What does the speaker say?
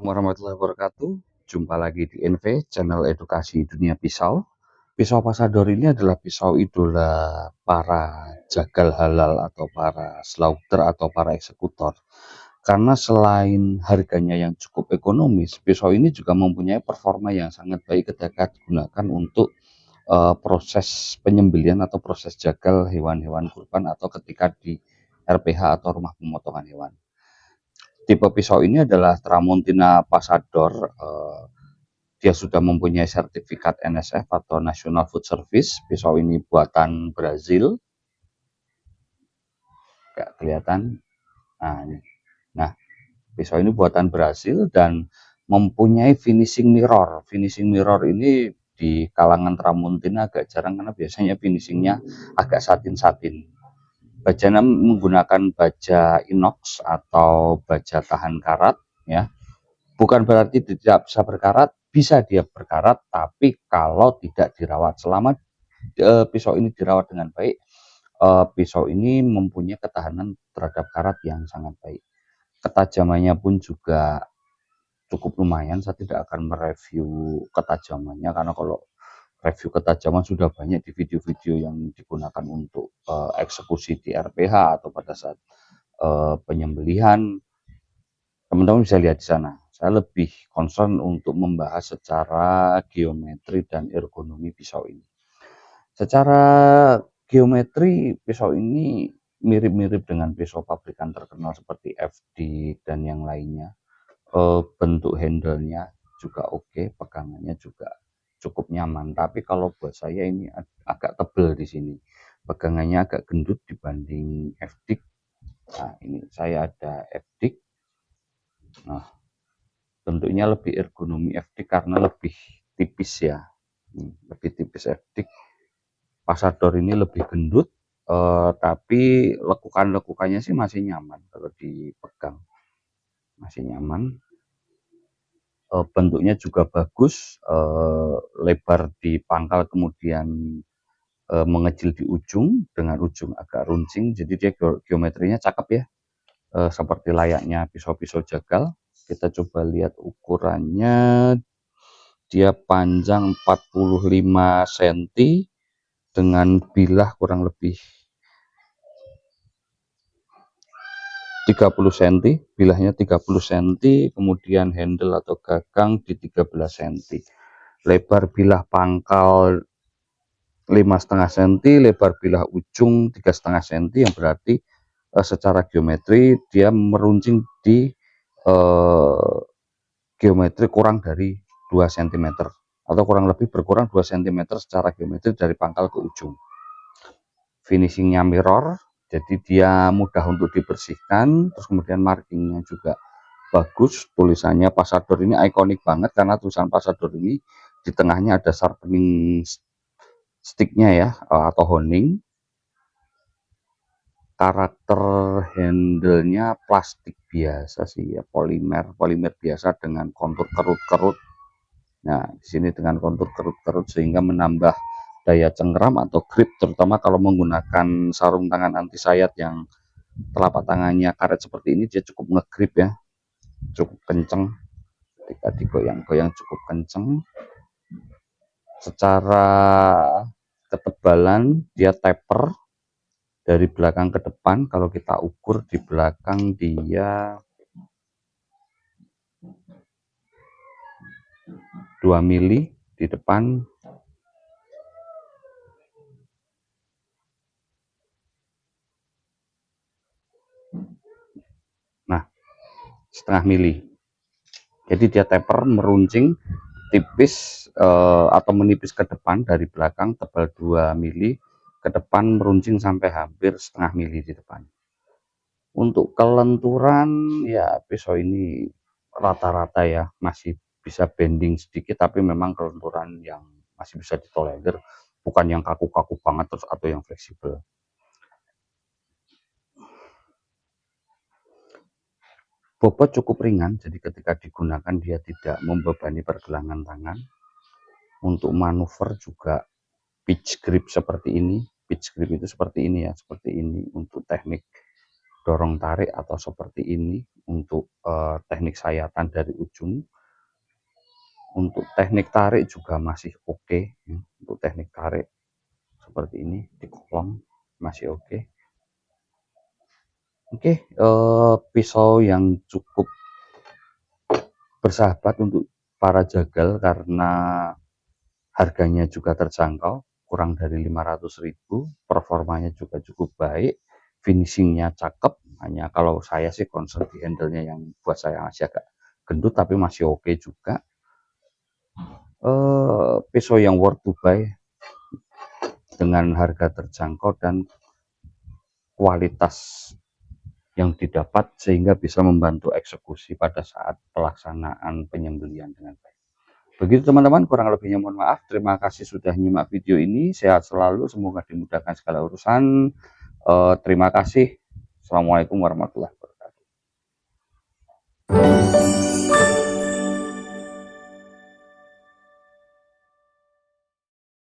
Assalamualaikum warahmatullahi wabarakatuh. Jumpa lagi di NV, channel edukasi dunia pisau. Pisau Pasador ini adalah pisau idola para jagal halal atau para slaughter atau para eksekutor. Karena selain harganya yang cukup ekonomis, pisau ini juga mempunyai performa yang sangat baik ketika digunakan untuk proses penyembelihan atau proses jagal hewan-hewan kurban atau ketika di RPH atau rumah pemotongan hewan. Tipe pisau ini adalah Tramontina Pasador. Dia sudah mempunyai sertifikat NSF atau National Food Service. Pisau ini buatan Brazil. Nggak kelihatan. Nah, pisau ini buatan Brazil dan mempunyai finishing mirror. Finishing mirror ini di kalangan Tramontina agak jarang karena biasanya finishingnya agak satin-satin. Bajanya menggunakan baja inox atau baja tahan karat, ya. Bukan berarti tidak bisa berkarat, bisa dia berkarat, tapi kalau tidak dirawat. Selama pisau ini dirawat dengan baik, pisau ini mempunyai ketahanan terhadap karat yang sangat baik. Ketajamannya pun juga cukup lumayan. Saya tidak akan mereview ketajamannya karena kalau review ketajaman sudah banyak di video-video yang digunakan untuk eksekusi di RPH atau pada saat penyembelihan. Teman-teman bisa lihat di sana. Saya lebih concern untuk membahas secara geometri dan ergonomi pisau ini. Secara geometri, pisau ini mirip-mirip dengan pisau pabrikan terkenal seperti FD dan yang lainnya. Bentuk handle-nya juga oke, pegangannya juga cukup nyaman. Tapi kalau buat saya ini agak tebel di sini. Pegangannya agak gendut dibanding FD. Nah, ini saya ada FD. Nah, bentuknya lebih ergonomi FD karena lebih tipis ya. Lebih tipis FD. Pasador ini lebih gendut, tapi lekukan-lekukannya sih masih nyaman kalau dipegang. Masih nyaman. Bentuknya juga bagus, lebar di pangkal kemudian mengecil di ujung dengan ujung agak runcing, jadi dia geometrinya cakep ya, seperti layaknya pisau-pisau jagal. Kita coba lihat ukurannya, dia panjang 45 cm dengan bilah kurang lebih 30 cm, bilahnya 30 cm, kemudian handle atau gagang di 13 cm. Lebar bilah pangkal 5,5 cm, lebar bilah ujung 3,5 cm, yang berarti secara geometri dia meruncing di geometri kurang dari 2 cm atau kurang lebih berkurang 2 cm secara geometri dari pangkal ke ujung. Finishingnya mirror, jadi dia mudah untuk dibersihkan. Terus kemudian markingnya juga bagus, tulisannya Pasador ini ikonik banget karena tulisan Pasador ini di tengahnya ada sharpening sticknya ya, atau honing. Karakter handle-nya plastik biasa sih ya, polimer biasa dengan kontur kerut-kerut. Nah, di sini dengan kontur kerut-kerut sehingga menambah daya cengkram atau grip, terutama kalau menggunakan sarung tangan anti sayat yang telapak tangannya karet seperti ini, dia cukup ngegrip ya, cukup kenceng ketika digoyang-goyang, cukup kenceng. Secara ketebalan dia taper dari belakang ke depan. Kalau kita ukur di belakang dia 2 mili, di depan nah 0,5 mili. Jadi dia taper, meruncing tipis atau menipis ke depan dari belakang, tebal 2 mili, ke depan meruncing sampai hampir 0,5 mili di depan. Untuk kelenturan ya pisau ini rata-rata ya masih bisa bending sedikit, tapi memang kelenturan yang masih bisa ditolerir, bukan yang kaku-kaku banget terus atau yang fleksibel. Bobot cukup ringan, jadi ketika digunakan dia tidak membebani pergelangan tangan. Untuk manuver juga pitch grip seperti ini. Pitch grip itu seperti ini ya, seperti ini untuk teknik dorong tarik atau seperti ini untuk teknik sayatan dari ujung. Untuk teknik tarik juga masih oke, ya. Untuk teknik tarik seperti ini di kolong masih oke. Oke, pisau yang cukup bersahabat untuk para jagal karena harganya juga terjangkau, kurang dari 500.000, performanya juga cukup baik, finishingnya cakep. Hanya kalau saya sih concern di handle-nya yang buat saya masih agak gendut, tapi masih oke juga. Pisau yang worth to buy dengan harga terjangkau dan kualitas yang didapat sehingga bisa membantu eksekusi pada saat pelaksanaan penyembelihan dengan baik. Begitu teman-teman, kurang lebihnya mohon maaf. Terima kasih sudah nyimak video ini. Sehat selalu, semoga dimudahkan segala urusan. Terima kasih. Assalamualaikum warahmatullahi wabarakatuh.